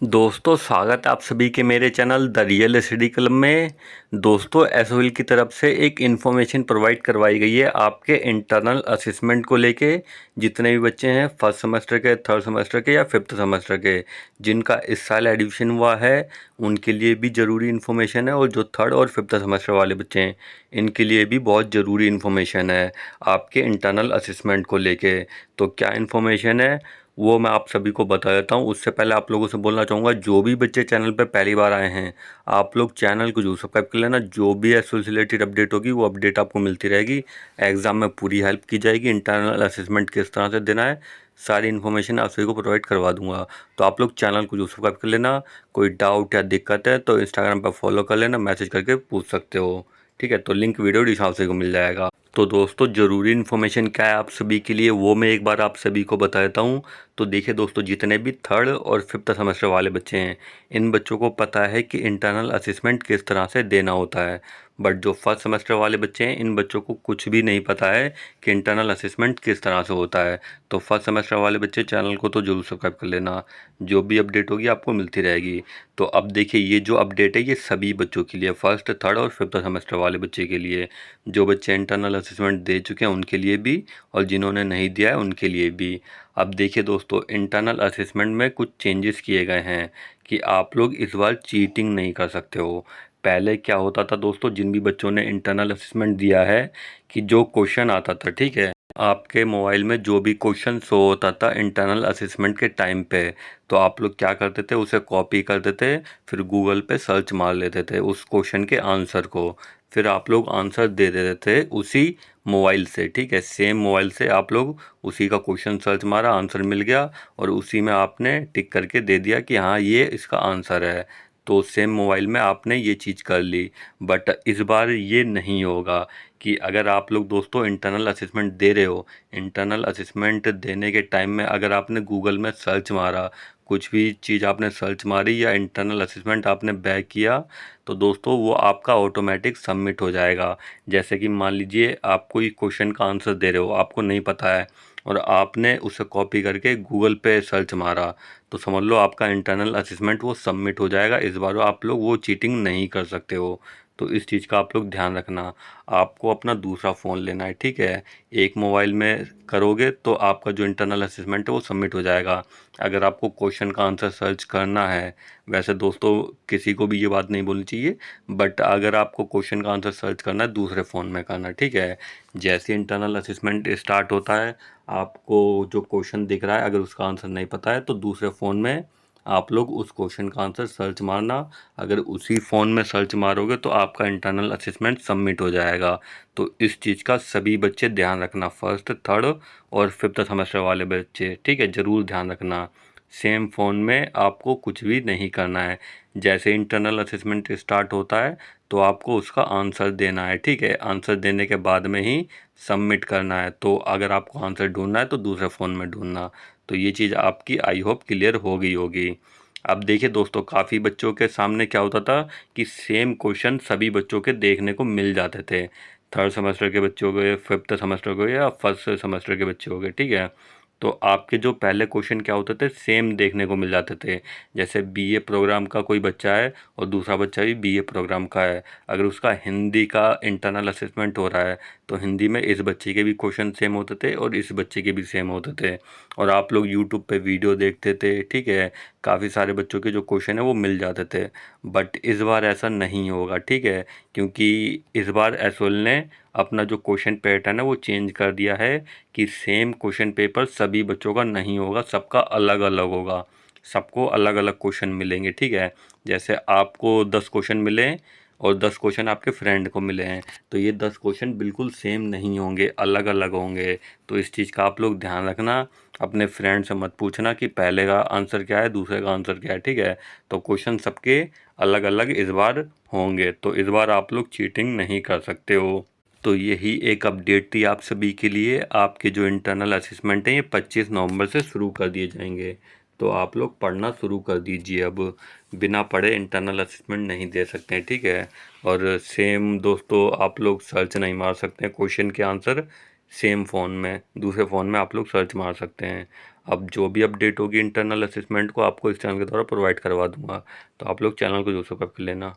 दोस्तों स्वागत है आप सभी के मेरे channel the real study club में। दोस्तों एसओएल की तरफ से एक इन्फॉर्मेशन प्रोवाइड करवाई गई है आपके इंटरनल असेसमेंट को लेके। जितने भी बच्चे हैं फर्स्ट सेमेस्टर के, थर्ड सेमेस्टर के या फिफ्थ सेमेस्टर के, जिनका इस साल एडमिशन हुआ है उनके लिए भी ज़रूरी इन्फॉर्मेशन है, और जो थर्ड और फिफ्थ सेमेस्टर वाले बच्चे हैं इनके लिए भी बहुत ज़रूरी इन्फॉर्मेशन है आपके इंटरनल असेसमेंट को लेके। तो क्या इन्फॉर्मेशन है वो मैं आप सभी को बता देता हूँ। उससे पहले आप लोगों से बोलना चाहूँगा, जो भी बच्चे चैनल पर पहली बार आए हैं आप लोग चैनल को जरूर सब्सक्राइब कर लेना। जो भी एसओएल से रिलेटेड अपडेट होगी वो अपडेट आपको मिलती रहेगी। एग्ज़ाम में पूरी हेल्प की जाएगी, इंटरनल असेसमेंट किस तरह से देना है सारी इन्फॉर्मेशन आप सभी को प्रोवाइड करवा दूंगा। तो आप लोग चैनल को जरूर सब्सक्राइब कर लेना। कोई डाउट या दिक्कत है तो इंस्टाग्राम पर फॉलो कर लेना, मैसेज करके पूछ सकते हो। ठीक है, तो लिंक वीडियो डिस्क्रिप्शन को मिल जाएगा। तो दोस्तों ज़रूरी इन्फॉर्मेशन क्या है आप सभी के लिए वो मैं एक बार आप सभी को बता देता हूँ। तो देखिए दोस्तों, जितने भी थर्ड और फिफ्थ सेमेस्टर वाले बच्चे हैं इन बच्चों को पता है कि इंटरनल असेसमेंट किस तरह से देना होता है, बट जो फर्स्ट सेमेस्टर वाले बच्चे हैं इन बच्चों को कुछ भी नहीं पता है कि इंटरनल असेसमेंट किस तरह से होता है। तो फर्स्ट सेमेस्टर वाले बच्चे चैनल को तो जरूर सब्सक्राइब कर लेना, जो भी अपडेट होगी आपको मिलती रहेगी। तो अब देखिए, ये जो अपडेट है ये सभी बच्चों के लिए, फर्स्ट, थर्ड और फिफ्थ सेमेस्टर वाले बच्चे के लिए। जो बच्चे इंटरनल असेसमेंट दे चुके हैं उनके लिए भी, और जिन्होंने नहीं दिया है उनके लिए भी। अब देखिए दोस्तों, इंटरनल असेसमेंट में कुछ चेंजेस किए गए हैं कि आप लोग इस बार चीटिंग नहीं कर सकते हो। पहले क्या होता था दोस्तों, जिन भी बच्चों ने इंटरनल असेसमेंट दिया है कि जो क्वेश्चन आता था, ठीक है, आपके मोबाइल में जो भी क्वेश्चन शो होता था इंटरनल असेसमेंट के टाइम पे, तो आप लोग क्या करते थे, उसे कॉपी करते थे, फिर गूगल पे सर्च मार लेते थे उस क्वेश्चन के आंसर को, फिर आप लोग आंसर दे देते थे उसी मोबाइल से। ठीक है, सेम मोबाइल से आप लोग उसी का क्वेश्चन सर्च मारा, आंसर मिल गया और उसी में आपने टिक करके दे दिया कि हाँ ये इसका आंसर है। तो सेम मोबाइल में आपने ये चीज़ कर ली। बट इस बार ये नहीं होगा कि अगर आप लोग दोस्तों इंटरनल असेसमेंट दे रहे हो, इंटरनल असेसमेंट देने के टाइम में अगर आपने गूगल में सर्च मारा, कुछ भी चीज़ आपने सर्च मारी या इंटरनल असेसमेंट आपने बैक किया, तो दोस्तों वो आपका ऑटोमेटिक सबमिट हो जाएगा। जैसे कि मान लीजिए आप कोई क्वेश्चन का आंसर दे रहे हो, आपको नहीं पता है और आपने उसे कॉपी करके गूगल पे सर्च मारा, तो समझ लो आपका इंटरनल असेसमेंट वो सबमिट हो जाएगा। इस बार आप लोग वो चीटिंग नहीं कर सकते हो। तो इस चीज़ का आप लोग ध्यान रखना। आपको अपना दूसरा फ़ोन लेना है, ठीक है, एक मोबाइल में करोगे तो आपका जो इंटरनल असेसमेंट है वो सबमिट हो जाएगा। अगर आपको क्वेश्चन का आंसर सर्च करना है, वैसे दोस्तों किसी को भी ये बात नहीं बोलनी चाहिए, बट अगर आपको क्वेश्चन का आंसर सर्च करना है दूसरे फ़ोन में करना है, ठीक है। जैसे इंटरनल असेसमेंट स्टार्ट होता है, आपको जो क्वेश्चन दिख रहा है अगर उसका आंसर नहीं पता है तो दूसरे फ़ोन में आप लोग उस क्वेश्चन का आंसर सर्च मारना। अगर उसी फ़ोन में सर्च मारोगे तो आपका इंटरनल असेसमेंट सबमिट हो जाएगा। तो इस चीज़ का सभी बच्चे ध्यान रखना, फर्स्ट, थर्ड और फिफ्थ सेमेस्टर वाले बच्चे, ठीक है, ज़रूर ध्यान रखना। सेम फ़ोन में आपको कुछ भी नहीं करना है। जैसे इंटरनल असेसमेंट स्टार्ट होता है तो आपको उसका आंसर देना है, ठीक है, आंसर देने के बाद में ही सबमिट करना है। तो अगर आपको आंसर ढूंढना है तो दूसरे फ़ोन में ढूंढना। तो ये चीज़ आपकी आई होप क्लियर हो गई होगी। अब देखिए दोस्तों, काफ़ी बच्चों के सामने क्या होता था कि सेम क्वेश्चन सभी बच्चों के देखने को मिल जाते थे, थर्ड सेमेस्टर के बच्चे हो गए, फिफ्थ सेमेस्टर हो गए या फर्स्ट सेमेस्टर के बच्चे हो गए, ठीक है। तो आपके जो पहले क्वेश्चन क्या होते थे सेम देखने को मिल जाते थे। जैसे बीए प्रोग्राम का कोई बच्चा है और दूसरा बच्चा भी बीए प्रोग्राम का है, अगर उसका हिंदी का इंटरनल असेसमेंट हो रहा है तो हिंदी में इस बच्चे के भी क्वेश्चन सेम होते थे और इस बच्चे के भी सेम होते थे, और आप लोग यूट्यूब पे वीडियो देखते थे, ठीक है, काफ़ी सारे बच्चों के जो क्वेश्चन है वो मिल जाते थे। बट इस बार ऐसा नहीं होगा, ठीक है, क्योंकि इस बार एसओएल ने अपना जो क्वेश्चन पैटर्न है वो चेंज कर दिया है कि सेम क्वेश्चन पेपर सभी बच्चों का नहीं होगा, सबका अलग अलग होगा, सबको अलग अलग क्वेश्चन मिलेंगे, ठीक है। जैसे आपको 10 क्वेश्चन मिले और 10 क्वेश्चन आपके फ्रेंड को मिले हैं, तो ये 10 क्वेश्चन बिल्कुल सेम नहीं होंगे, अलग अलग होंगे। तो इस चीज़ का आप लोग ध्यान रखना। अपने फ्रेंड से मत पूछना कि पहले का आंसर क्या है दूसरे का आंसर क्या है, ठीक है। तो क्वेश्चन सबके अलग अलग इस बार होंगे, तो इस बार आप लोग चीटिंग नहीं कर सकते हो। तो यही एक अपडेट थी आप सभी के लिए। आपके जो इंटरनल असेसमेंट हैं ये 25 नवंबर से शुरू कर दिए जाएंगे, तो आप लोग पढ़ना शुरू कर दीजिए। अब बिना पढ़े इंटरनल असेसमेंट नहीं दे सकते हैं, ठीक है। और सेम दोस्तों आप लोग सर्च नहीं मार सकते हैं क्वेश्चन के आंसर सेम फ़ोन में, दूसरे फ़ोन में आप लोग सर्च मार सकते हैं। अब जो भी अपडेट होगी इंटरनल असेसमेंट को आपको इस चैनल के द्वारा प्रोवाइड करवा दूंगा। तो आप लोग चैनल को जरूर सब्सक्राइब कर लेना।